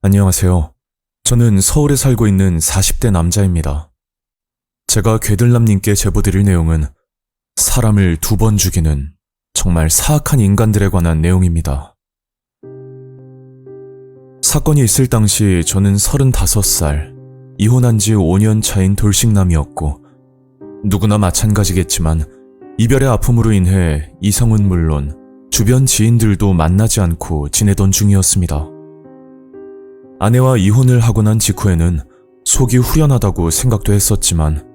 안녕하세요. 저는 서울에 살고 있는 40대 남자입니다. 제가 괴들남님께 제보드릴 내용은 사람을 2번 죽이는 정말 사악한 인간들에 관한 내용입니다. 사건이 있을 당시 저는 35살, 이혼한 지 5년 차인 돌싱남이었고, 누구나 마찬가지겠지만 이별의 아픔으로 인해 이성은 물론 주변 지인들도 만나지 않고 지내던 중이었습니다. 아내와 이혼을 하고 난 직후에는 속이 후련하다고 생각도 했었지만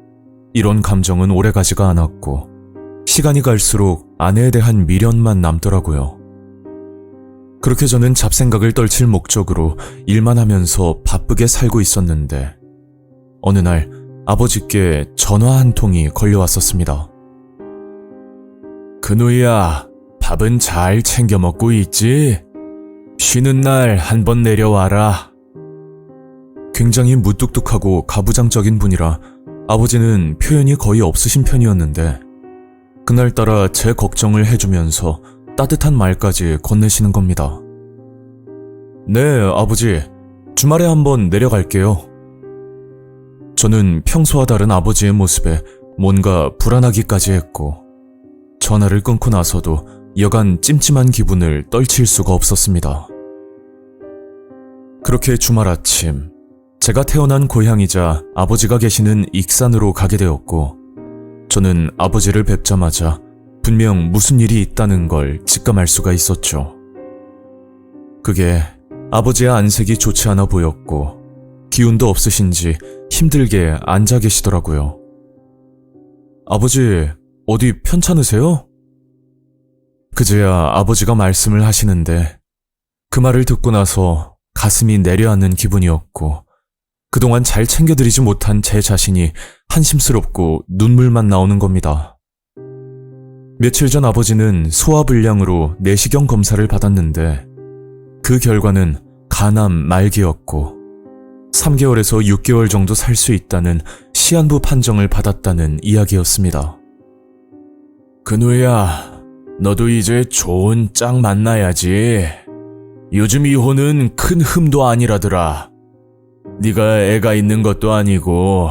이런 감정은 오래가지가 않았고 시간이 갈수록 아내에 대한 미련만 남더라고요. 그렇게 저는 잡생각을 떨칠 목적으로 일만 하면서 바쁘게 살고 있었는데 어느 날 아버지께 전화 한 통이 걸려왔었습니다. 근우야, 밥은 잘 챙겨 먹고 있지? 쉬는 날 한번 내려와라. 굉장히 무뚝뚝하고 가부장적인 분이라 아버지는 표현이 거의 없으신 편이었는데 그날따라 제 걱정을 해주면서 따뜻한 말까지 건네시는 겁니다. 네, 아버지. 주말에 한번 내려갈게요. 저는 평소와 다른 아버지의 모습에 뭔가 불안하기까지 했고 전화를 끊고 나서도 여간 찜찜한 기분을 떨칠 수가 없었습니다. 그렇게 주말 아침 제가 태어난 고향이자 아버지가 계시는 익산으로 가게 되었고 저는 아버지를 뵙자마자 분명 무슨 일이 있다는 걸 직감할 수가 있었죠. 그게 아버지의 안색이 좋지 않아 보였고 기운도 없으신지 힘들게 앉아 계시더라고요. 아버지, 어디 편찮으세요? 그제야 아버지가 말씀을 하시는데 그 말을 듣고 나서 가슴이 내려앉는 기분이었고 그동안 잘 챙겨드리지 못한 제 자신이 한심스럽고 눈물만 나오는 겁니다. 며칠 전 아버지는 소화불량으로 내시경 검사를 받았는데 그 결과는 간암 말기였고 3개월에서 6개월 정도 살 수 있다는 시한부 판정을 받았다는 이야기였습니다. 근우야, 너도 이제 좋은 짝 만나야지. 요즘 이혼은 큰 흠도 아니라더라. 네가 애가 있는 것도 아니고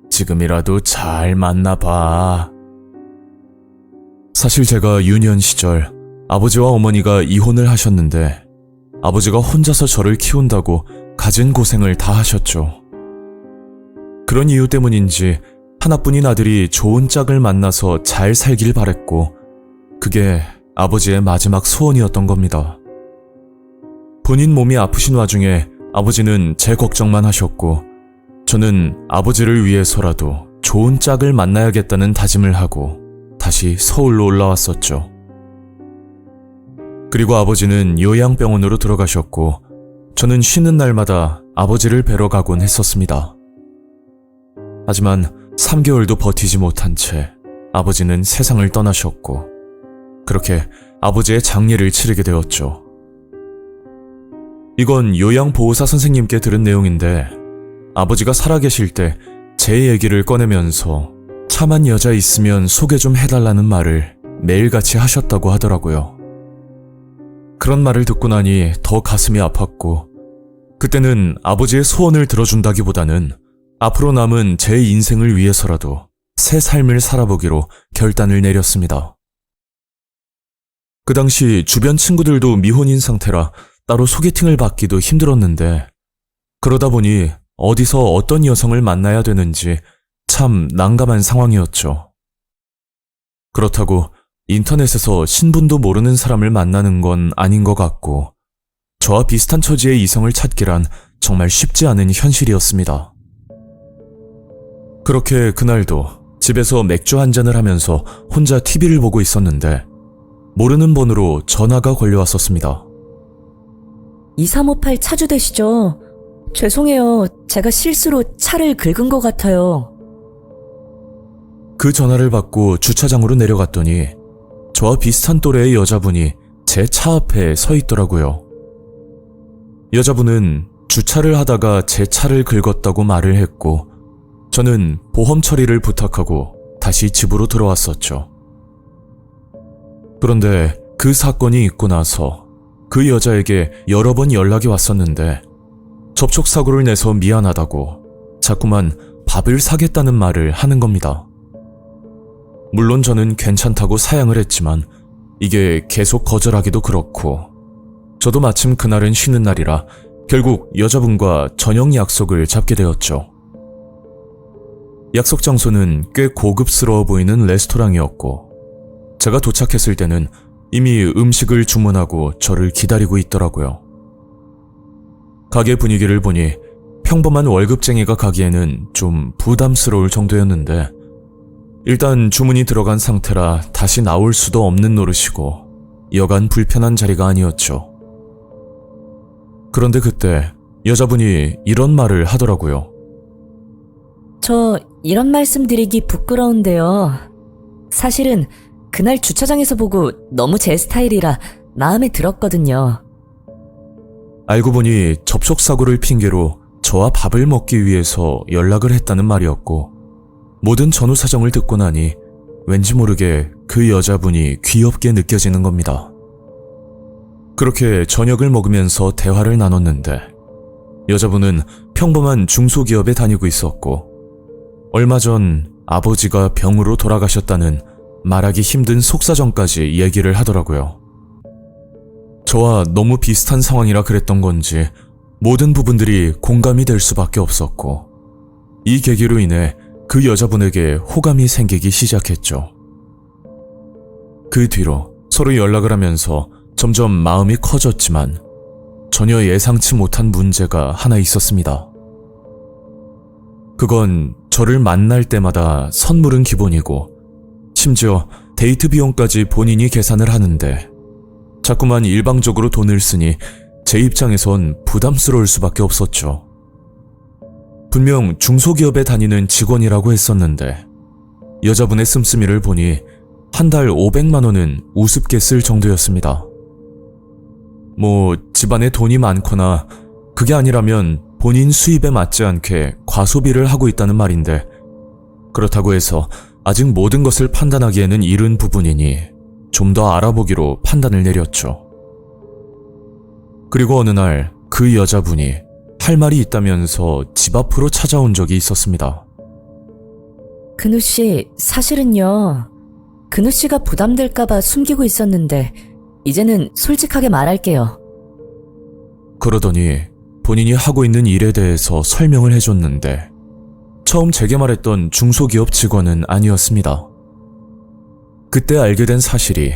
지금이라도 잘 만나봐. 사실 제가 유년 시절 아버지와 어머니가 이혼을 하셨는데 아버지가 혼자서 저를 키운다고 갖은 고생을 다 하셨죠. 그런 이유 때문인지 하나뿐인 아들이 좋은 짝을 만나서 잘 살길 바랬고 그게 아버지의 마지막 소원이었던 겁니다. 본인 몸이 아프신 와중에 아버지는 제 걱정만 하셨고 저는 아버지를 위해서라도 좋은 짝을 만나야겠다는 다짐을 하고 다시 서울로 올라왔었죠. 그리고 아버지는 요양병원으로 들어가셨고 저는 쉬는 날마다 아버지를 뵈러 가곤 했었습니다. 하지만 3개월도 버티지 못한 채 아버지는 세상을 떠나셨고 그렇게 아버지의 장례를 치르게 되었죠. 이건 요양보호사 선생님께 들은 내용인데 아버지가 살아계실 때 제 얘기를 꺼내면서 참한 여자 있으면 소개 좀 해달라는 말을 매일같이 하셨다고 하더라고요. 그런 말을 듣고 나니 더 가슴이 아팠고 그때는 아버지의 소원을 들어준다기보다는 앞으로 남은 제 인생을 위해서라도 새 삶을 살아보기로 결단을 내렸습니다. 그 당시 주변 친구들도 미혼인 상태라 따로 소개팅을 받기도 힘들었는데 그러다 보니 어디서 어떤 여성을 만나야 되는지 참 난감한 상황이었죠. 그렇다고 인터넷에서 신분도 모르는 사람을 만나는 건 아닌 것 같고 저와 비슷한 처지의 이성을 찾기란 정말 쉽지 않은 현실이었습니다. 그렇게 그날도 집에서 맥주 한 잔을 하면서 혼자 TV를 보고 있었는데 모르는 번호로 전화가 걸려왔었습니다. 2358 차주되시죠? 죄송해요. 제가 실수로 차를 긁은 것 같아요. 그 전화를 받고 주차장으로 내려갔더니 저와 비슷한 또래의 여자분이 제 차 앞에 서 있더라고요. 여자분은 주차를 하다가 제 차를 긁었다고 말을 했고, 저는 보험 처리를 부탁하고 다시 집으로 들어왔었죠. 그런데 그 사건이 있고 나서 그 여자에게 여러 번 연락이 왔었는데, 접촉사고를 내서 미안하다고 자꾸만 밥을 사겠다는 말을 하는 겁니다. 물론 저는 괜찮다고 사양을 했지만 이게 계속 거절하기도 그렇고, 저도 마침 그날은 쉬는 날이라 결국 여자분과 저녁 약속을 잡게 되었죠. 약속 장소는 꽤 고급스러워 보이는 레스토랑이었고, 제가 도착했을 때는 이미 음식을 주문하고 저를 기다리고 있더라고요. 가게 분위기를 보니 평범한 월급쟁이가 가기에는 좀 부담스러울 정도였는데, 일단 주문이 들어간 상태라 다시 나올 수도 없는 노릇이고 여간 불편한 자리가 아니었죠. 그런데 그때 여자분이 이런 말을 하더라고요. 저 이런 말씀 드리기 부끄러운데요. 사실은 그날 주차장에서 보고 너무 제 스타일이라 마음에 들었거든요. 알고 보니 접촉사고를 핑계로 저와 밥을 먹기 위해서 연락을 했다는 말이었고, 모든 전후 사정을 듣고 나니 왠지 모르게 그 여자분이 귀엽게 느껴지는 겁니다. 그렇게 저녁을 먹으면서 대화를 나눴는데, 여자분은 평범한 중소기업에 다니고 있었고, 얼마 전 아버지가 병으로 돌아가셨다는 말하기 힘든 속사정까지 얘기를 하더라고요. 저와 너무 비슷한 상황이라 그랬던 건지 모든 부분들이 공감이 될 수밖에 없었고, 이 계기로 인해 그 여자분에게 호감이 생기기 시작했죠. 그 뒤로 서로 연락을 하면서 점점 마음이 커졌지만 전혀 예상치 못한 문제가 하나 있었습니다. 그건 저를 만날 때마다 선물은 기본이고, 심지어 데이트 비용까지 본인이 계산을 하는데 자꾸만 일방적으로 돈을 쓰니 제 입장에선 부담스러울 수밖에 없었죠. 분명 중소기업에 다니는 직원이라고 했었는데, 여자분의 씀씀이를 보니 한 달 500만 원은 우습게 쓸 정도였습니다. 뭐 집안에 돈이 많거나 그게 아니라면 본인 수입에 맞지 않게 과소비를 하고 있다는 말인데, 그렇다고 해서 아직 모든 것을 판단하기에는 이른 부분이니 좀 더 알아보기로 판단을 내렸죠. 그리고 어느 날 그 여자분이 할 말이 있다면서 집 앞으로 찾아온 적이 있었습니다. 근우 씨, 사실은요. 근우 씨가 부담될까봐 숨기고 있었는데 이제는 솔직하게 말할게요. 그러더니 본인이 하고 있는 일에 대해서 설명을 해줬는데, 처음 제게 말했던 중소기업 직원은 아니었습니다. 그때 알게 된 사실이,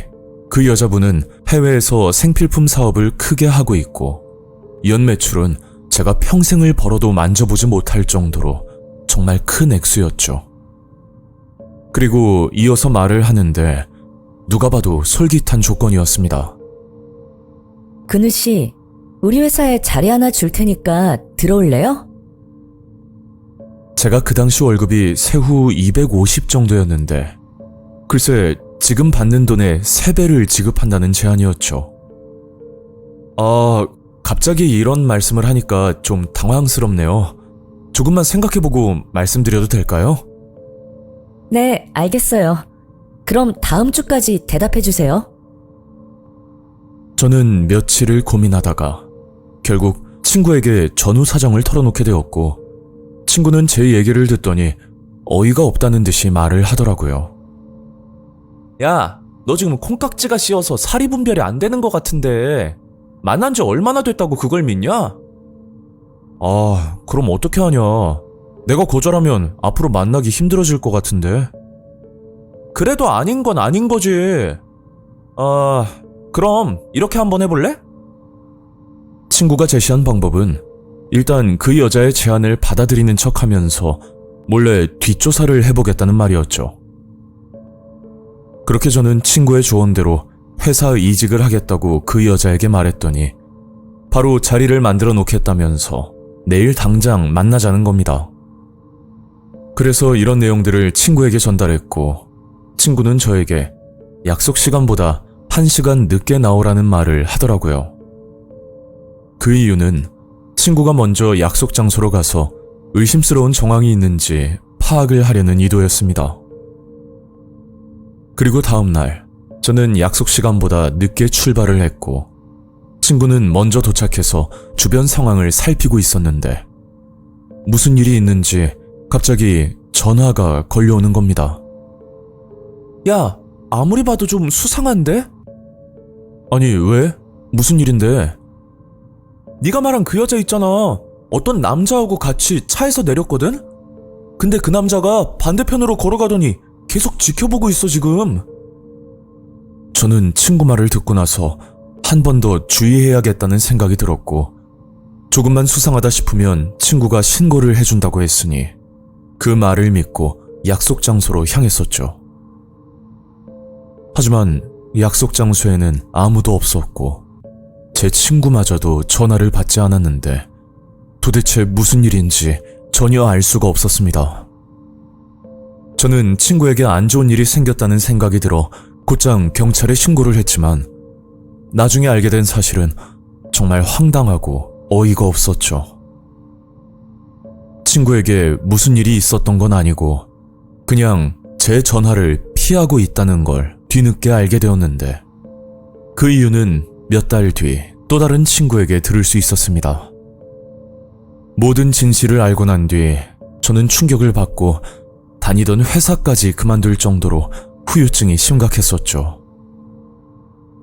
그 여자분은 해외에서 생필품 사업을 크게 하고 있고, 연 매출은 제가 평생을 벌어도 만져보지 못할 정도로 정말 큰 액수였죠. 그리고 이어서 말을 하는데 누가 봐도 솔깃한 조건이었습니다. 근우 씨, 우리 회사에 자리 하나 줄 테니까 들어올래요? 제가 그 당시 월급이 세후 250 정도였는데, 글쎄 지금 받는 돈의 3배를 지급한다는 제안이었죠. 갑자기 이런 말씀을 하니까 좀 당황스럽네요. 조금만 생각해보고 말씀드려도 될까요? 네, 알겠어요. 그럼 다음 주까지 대답해주세요. 저는 며칠을 고민하다가 결국 친구에게 전후 사정을 털어놓게 되었고, 친구는 제 얘기를 듣더니 어이가 없다는 듯이 말을 하더라고요. 야, 너 지금 콩깍지가 씌어서 사리 분별이 안 되는 것 같은데 만난 지 얼마나 됐다고 그걸 믿냐? 그럼 어떻게 하냐. 내가 거절하면 앞으로 만나기 힘들어질 것 같은데. 그래도 아닌 건 아닌 거지. 그럼 이렇게 한번 해볼래? 친구가 제시한 방법은 일단 그 여자의 제안을 받아들이는 척하면서 몰래 뒷조사를 해보겠다는 말이었죠. 그렇게 저는 친구의 조언대로 회사 이직을 하겠다고 그 여자에게 말했더니 바로 자리를 만들어 놓겠다면서 내일 당장 만나자는 겁니다. 그래서 이런 내용들을 친구에게 전달했고, 친구는 저에게 약속 시간보다 1시간 늦게 나오라는 말을 하더라고요. 그 이유는 친구가 먼저 약속 장소로 가서 의심스러운 정황이 있는지 파악을 하려는 의도였습니다. 그리고 다음 날, 저는 약속 시간보다 늦게 출발을 했고, 친구는 먼저 도착해서 주변 상황을 살피고 있었는데, 무슨 일이 있는지 갑자기 전화가 걸려오는 겁니다. 야, 아무리 봐도 좀 수상한데? 아니, 왜? 무슨 일인데? 네가 말한 그 여자 있잖아. 어떤 남자하고 같이 차에서 내렸거든? 근데 그 남자가 반대편으로 걸어가더니 계속 지켜보고 있어 지금. 저는 친구 말을 듣고 나서 한 번 더 주의해야겠다는 생각이 들었고, 조금만 수상하다 싶으면 친구가 신고를 해준다고 했으니 그 말을 믿고 약속 장소로 향했었죠. 하지만 약속 장소에는 아무도 없었고 제 친구마저도 전화를 받지 않았는데 도대체 무슨 일인지 전혀 알 수가 없었습니다. 저는 친구에게 안 좋은 일이 생겼다는 생각이 들어 곧장 경찰에 신고를 했지만 나중에 알게 된 사실은 정말 황당하고 어이가 없었죠. 친구에게 무슨 일이 있었던 건 아니고 그냥 제 전화를 피하고 있다는 걸 뒤늦게 알게 되었는데 그 이유는 몇 달 뒤 또 다른 친구에게 들을 수 있었습니다. 모든 진실을 알고 난 뒤 저는 충격을 받고 다니던 회사까지 그만둘 정도로 후유증이 심각했었죠.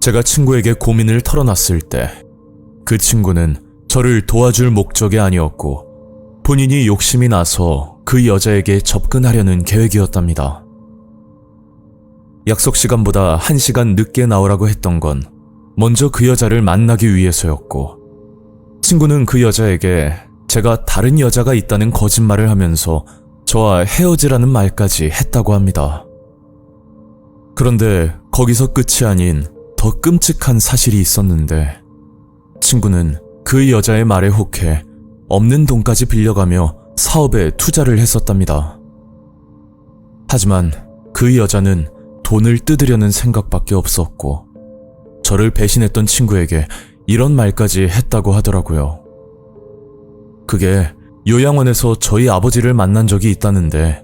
제가 친구에게 고민을 털어놨을 때 그 친구는 저를 도와줄 목적이 아니었고 본인이 욕심이 나서 그 여자에게 접근하려는 계획이었답니다. 약속 시간보다 1시간 늦게 나오라고 했던 건 먼저 그 여자를 만나기 위해서였고, 친구는 그 여자에게 제가 다른 여자가 있다는 거짓말을 하면서 저와 헤어지라는 말까지 했다고 합니다. 그런데 거기서 끝이 아닌 더 끔찍한 사실이 있었는데, 친구는 그 여자의 말에 혹해 없는 돈까지 빌려가며 사업에 투자를 했었답니다. 하지만 그 여자는 돈을 뜯으려는 생각밖에 없었고 저를 배신했던 친구에게 이런 말까지 했다고 하더라고요. 그게 요양원에서 저희 아버지를 만난 적이 있다는데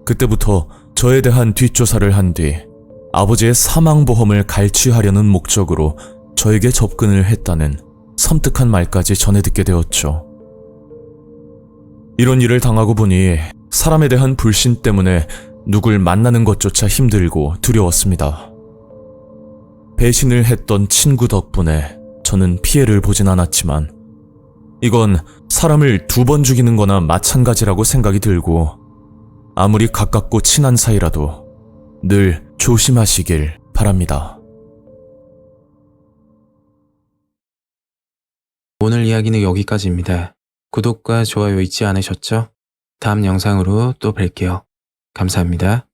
그때부터 저에 대한 뒷조사를 한 뒤 아버지의 사망보험을 갈취하려는 목적으로 저에게 접근을 했다는 섬뜩한 말까지 전해 듣게 되었죠. 이런 일을 당하고 보니 사람에 대한 불신 때문에 누굴 만나는 것조차 힘들고 두려웠습니다. 배신을 했던 친구 덕분에 저는 피해를 보진 않았지만 이건 사람을 2번 죽이는 거나 마찬가지라고 생각이 들고 아무리 가깝고 친한 사이라도 늘 조심하시길 바랍니다. 오늘 이야기는 여기까지입니다. 구독과 좋아요 잊지 않으셨죠? 다음 영상으로 또 뵐게요. 감사합니다.